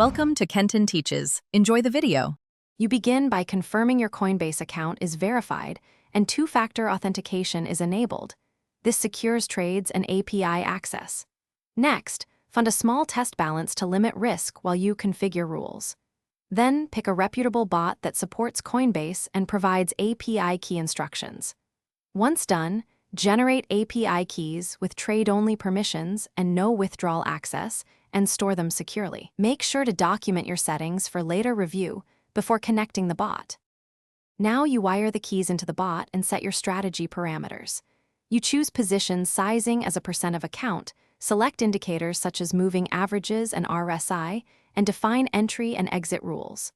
Welcome to Kenton Teaches. Enjoy the video. You begin by confirming your Coinbase account is verified and two-factor authentication is enabled. This secures trades and API access. Next, fund a small test balance to limit risk while you configure rules. Then, pick a reputable bot that supports Coinbase and provides API key instructions. Once done, generate API keys with trade-only permissions and no withdrawal access and store them securely. Make sure to document your settings for later review before connecting the bot. Now you wire the keys into the bot and set your strategy parameters. You choose position sizing as a % of account, select indicators such as moving averages and RSI, and define entry and exit rules.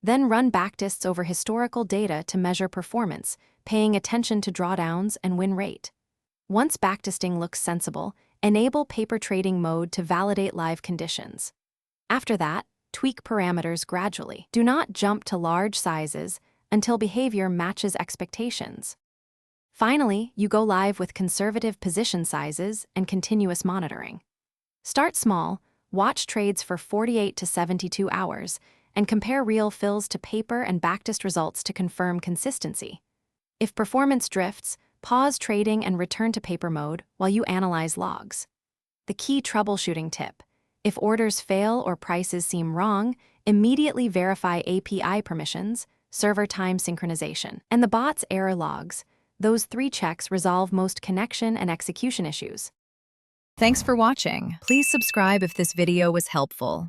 Then run backtests over historical data to measure performance, paying attention to drawdowns and win rate. Once backtesting looks sensible, enable paper trading mode to validate live conditions. After that, tweak parameters gradually. Do not jump to large sizes until behavior matches expectations. Finally, you go live with conservative position sizes and continuous monitoring. Start small, watch trades for 48 to 72 hours, and compare real fills to paper and backtest results to confirm consistency. If performance drifts, pause trading and return to paper mode while you analyze logs. The key troubleshooting tip: if orders fail or prices seem wrong, immediately verify API permissions, server time synchronization, and the bot's error logs. Those 3 checks resolve most connection and execution issues. Thanks for watching. Please subscribe if this video was helpful.